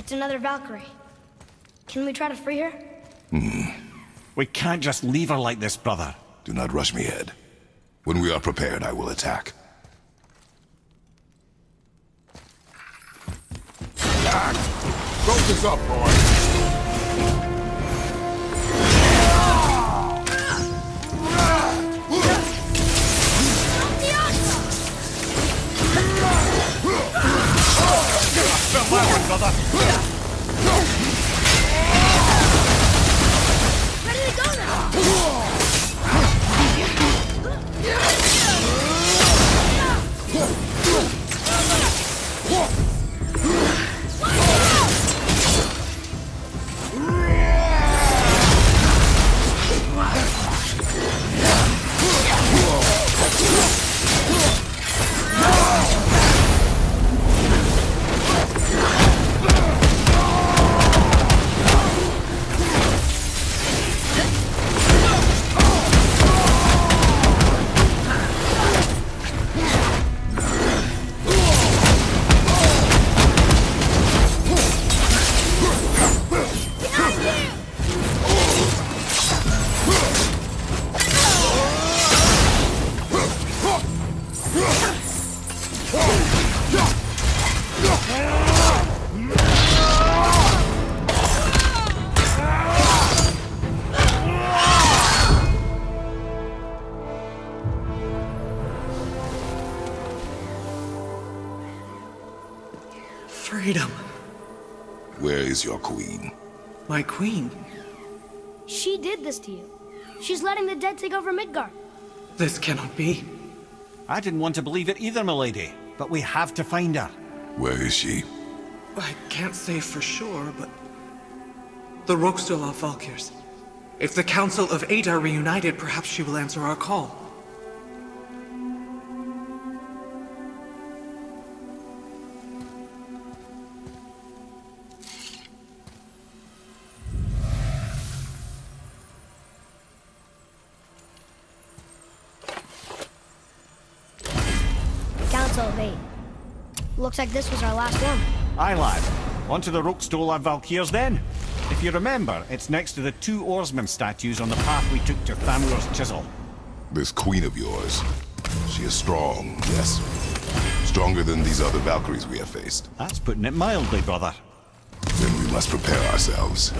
It's another Valkyrie. Can we try to free her? We can't just leave her like this, brother. Do not rush me, Ed. When we are prepared, I will attack. Rope this up, boy. Felt that one, brother. Ready to go now! Freedom. Where is your queen? My queen. She did this to you. She's letting the dead take over Midgard. This cannot be. I didn't want to believe it either, milady. But we have to find her. Where is she? I can't say for sure, but... The Sixtol are Valkyrs. If the Council of Eight are reunited, perhaps she will answer our call. Council of Eight. Looks like this was our last one. Aye, lad. On to the Sixtol Valkyrs then. If you remember, it's next to the two oarsmen statues on the path we took to Thamur's chisel. This queen of yours. She is strong, yes. Stronger than these other Valkyries we have faced. That's putting it mildly, brother. Then we must prepare ourselves.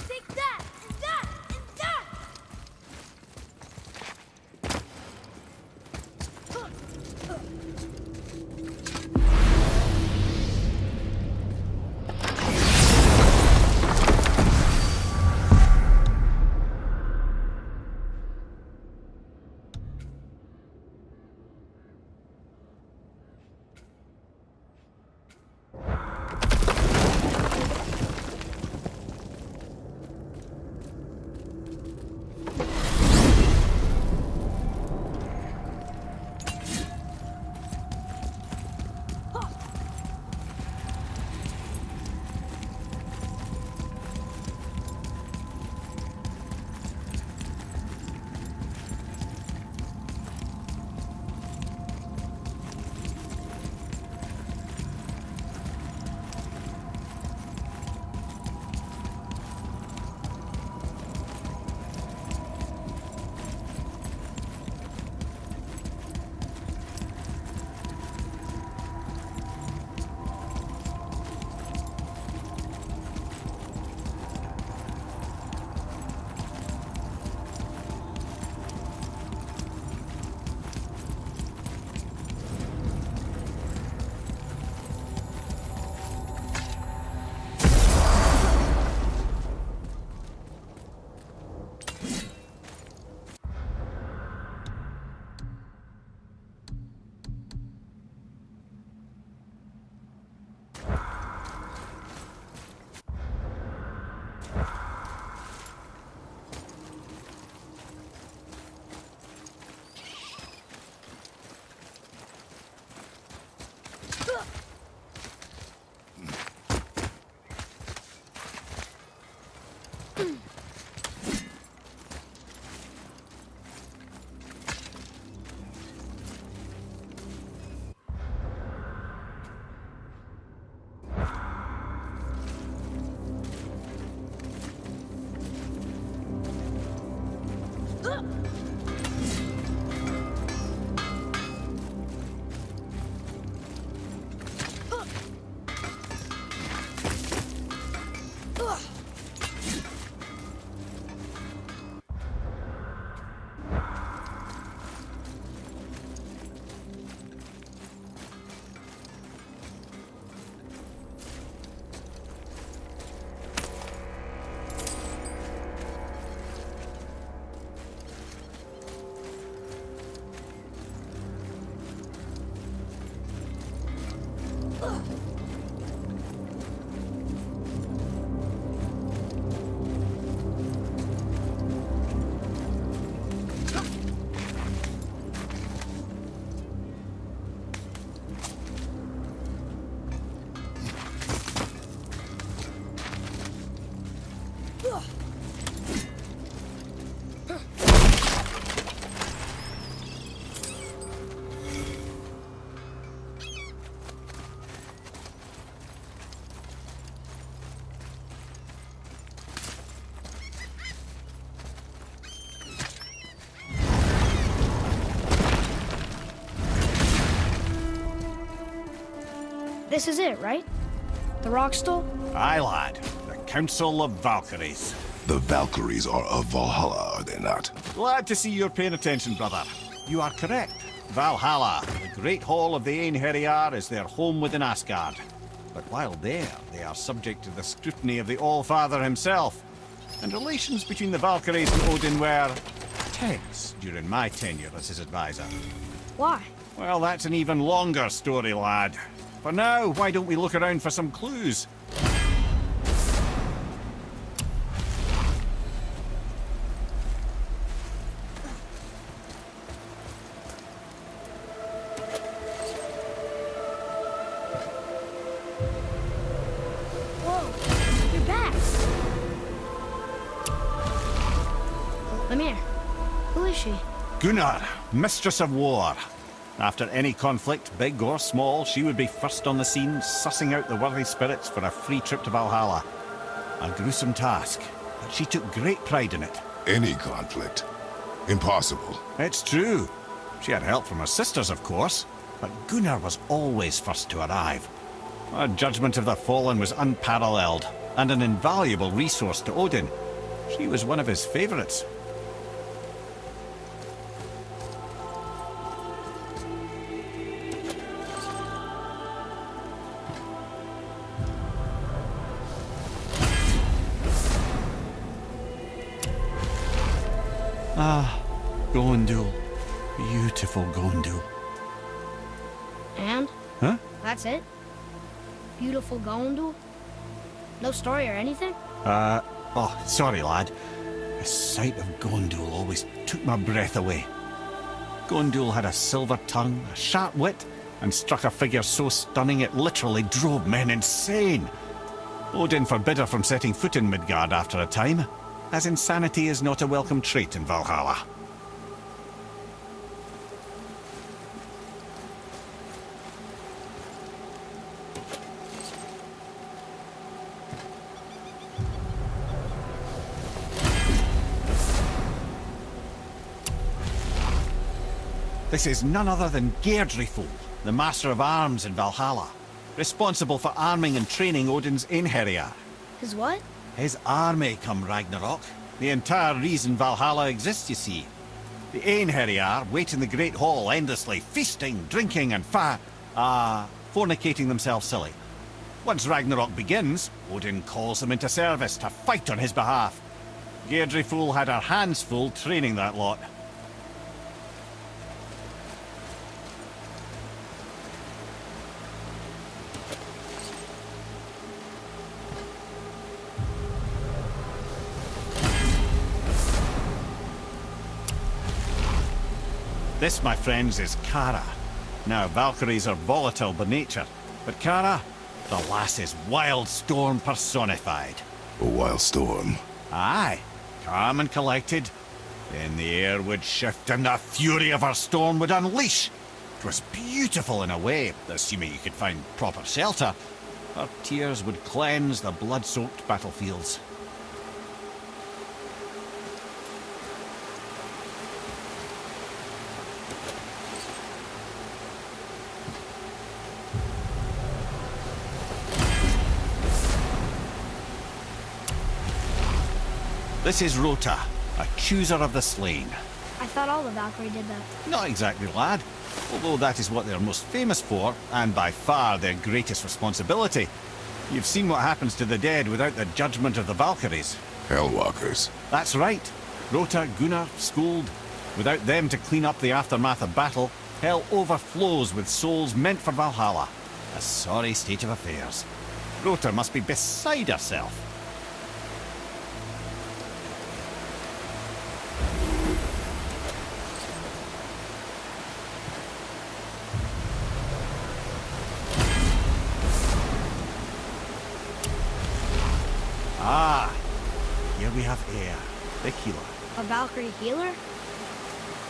Take that! And that! And that! This is it, right? The Rockstall? Aye, lad. The Council of Valkyries. The Valkyries are of Valhalla, are they not? Glad to see you're paying attention, brother. You are correct. Valhalla, the great hall of the Einherjar, is their home within Asgard. But while there, they are subject to the scrutiny of the All-Father himself. And relations between the Valkyries and Odin were tense during my tenure as his advisor. Why? Well, that's an even longer story, lad. For now, why don't we look around for some clues? Whoa, you're back. Lemire, who is she? Gunnar, Mistress of War. After any conflict, big or small, she would be first on the scene, sussing out the worthy spirits for a free trip to Valhalla. A gruesome task, but she took great pride in it. Any conflict? Impossible. It's true. She had help from her sisters, of course, but Gunnar was always first to arrive. Her judgment of the fallen was unparalleled, and an invaluable resource to Odin. She was one of his favourites. Ah, Gondul. Beautiful Gondul. And? Huh? That's it? Beautiful Gondul? No story or anything? Oh, sorry, lad. The sight of Gondul always took my breath away. Gondul had a silver tongue, a sharp wit, and struck a figure so stunning it literally drove men insane. Odin forbid her from setting foot in Midgard after a time, as insanity is not a welcome trait in Valhalla. This is none other than Geirdriful, the Master of Arms in Valhalla, responsible for arming and training Odin's Einherjar. His what? His army come Ragnarok. The entire reason Valhalla exists, you see. The Einherjar wait in the Great Hall endlessly, feasting, drinking, and fornicating themselves silly. Once Ragnarok begins, Odin calls them into service to fight on his behalf. Geirdriful had her hands full training that lot. This, my friends, is Kara. Now, Valkyries are volatile by nature, but Kara, the lass is wild storm personified. A wild storm. Aye, calm and collected. Then the air would shift and the fury of her storm would unleash. It was beautiful in a way, assuming you could find proper shelter. Her tears would cleanse the blood-soaked battlefields. This is Rota, a chooser of the slain. I thought all the Valkyrie did that. Not exactly, lad. Although that is what they're most famous for, and by far their greatest responsibility. You've seen what happens to the dead without the judgment of the Valkyries. Hellwalkers. That's right. Rota, Gunnar, Skuld. Without them to clean up the aftermath of battle, hell overflows with souls meant for Valhalla. A sorry state of affairs. Rota must be beside herself. Ah, here we have Air, the healer. A Valkyrie healer?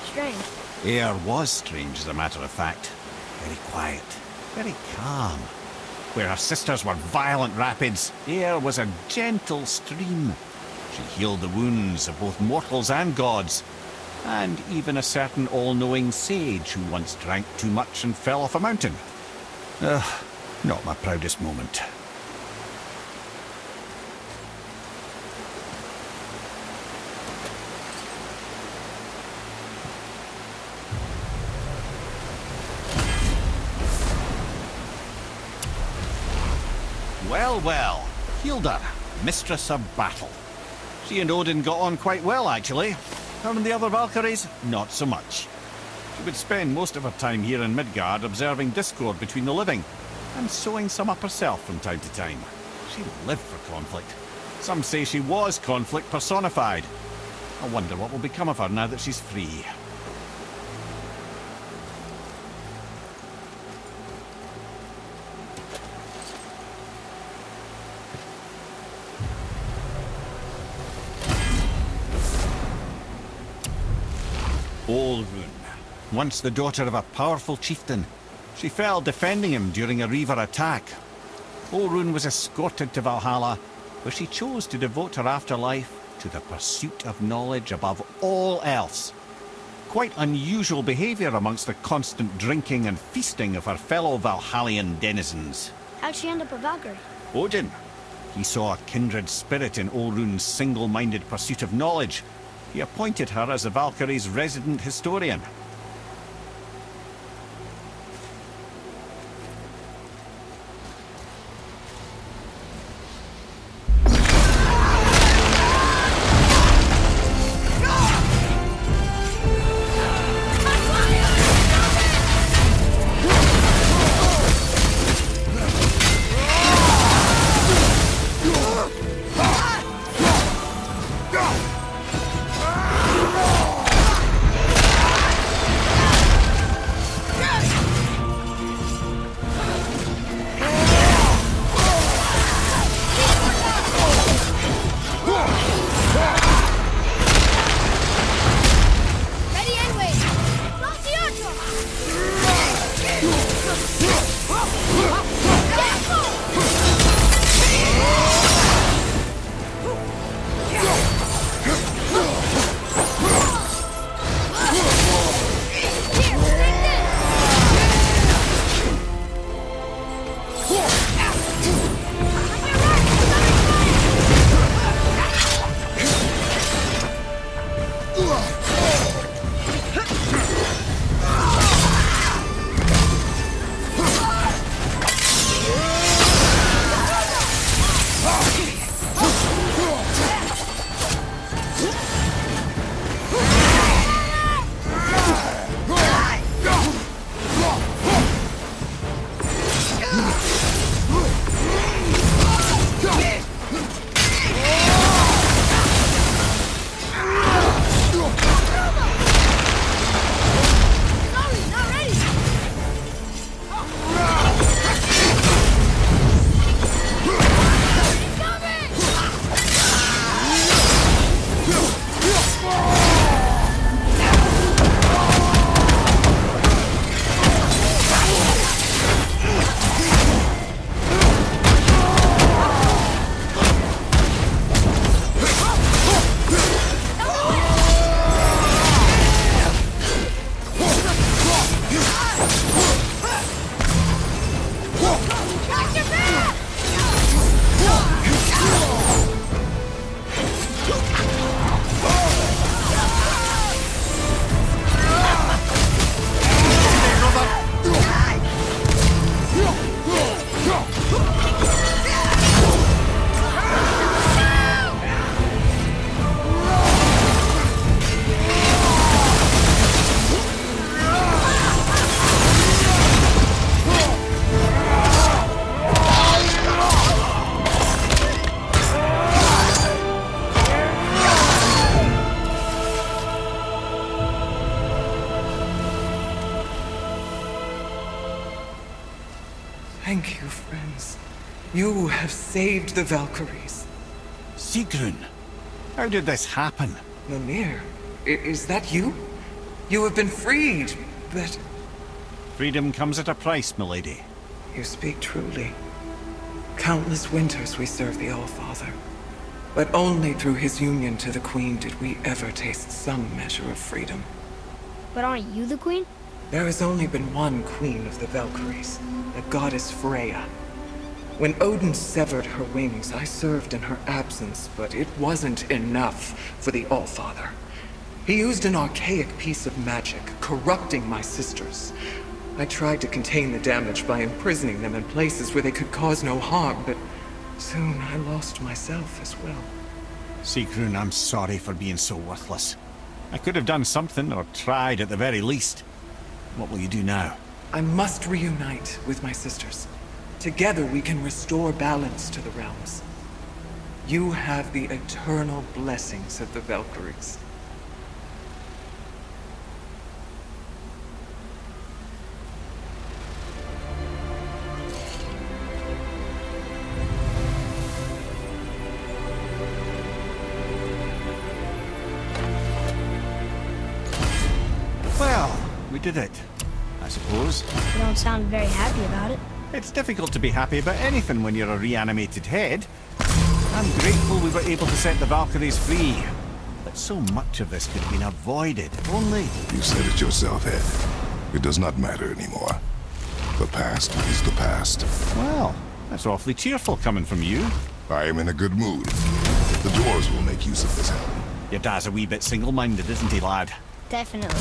Strange. Air was strange, as a matter of fact. Very quiet, very calm. Where her sisters were violent rapids, Air was a gentle stream. She healed the wounds of both mortals and gods, and even a certain all-knowing sage who once drank too much and fell off a mountain. Not my proudest moment. Well, well, Hilda, mistress of battle. She and Odin got on quite well, actually. Her and the other Valkyries, not so much. She would spend most of her time here in Midgard observing discord between the living, and sewing some up herself from time to time. She lived for conflict. Some say she was conflict personified. I wonder what will become of her now that she's free. Olrun, once the daughter of a powerful chieftain. She fell defending him during a Reaver attack. Olrun was escorted to Valhalla, where she chose to devote her afterlife to the pursuit of knowledge above all else. Quite unusual behaviour amongst the constant drinking and feasting of her fellow Valhallian denizens. How'd she end up a Valkyrie? Odin. He saw a kindred spirit in Olrun's single-minded pursuit of knowledge. He appointed her as the Valkyrie's resident historian. Thank you, friends. You have saved the Valkyries. Sigrun, how did this happen? Mimir, is that you? You have been freed, but... Freedom comes at a price, milady. You speak truly. Countless winters we serve the All-Father. But only through his union to the Queen did we ever taste some measure of freedom. But aren't you the queen? There has only been one Queen of the Valkyries, the goddess Freya. When Odin severed her wings, I served in her absence, but it wasn't enough for the All-Father. He used an archaic piece of magic, corrupting my sisters. I tried to contain the damage by imprisoning them in places where they could cause no harm, but soon I lost myself as well. Sigrun, I'm sorry for being so worthless. I could have done something, or tried at the very least. What will you do now? I must reunite with my sisters. Together we can restore balance to the realms. You have the eternal blessings of the Valkyries. Well, we did it, I suppose. You don't sound very happy about it. It's difficult to be happy about anything when you're a reanimated head. I'm grateful we were able to set the Valkyries free. But so much of this could have been avoided, if only... You said it yourself, Ed. It does not matter anymore. The past is the past. Well, that's awfully cheerful coming from you. I am in a good mood. The dwarves will make use of this helm. Your dad's a wee bit single-minded, isn't he, lad? Definitely.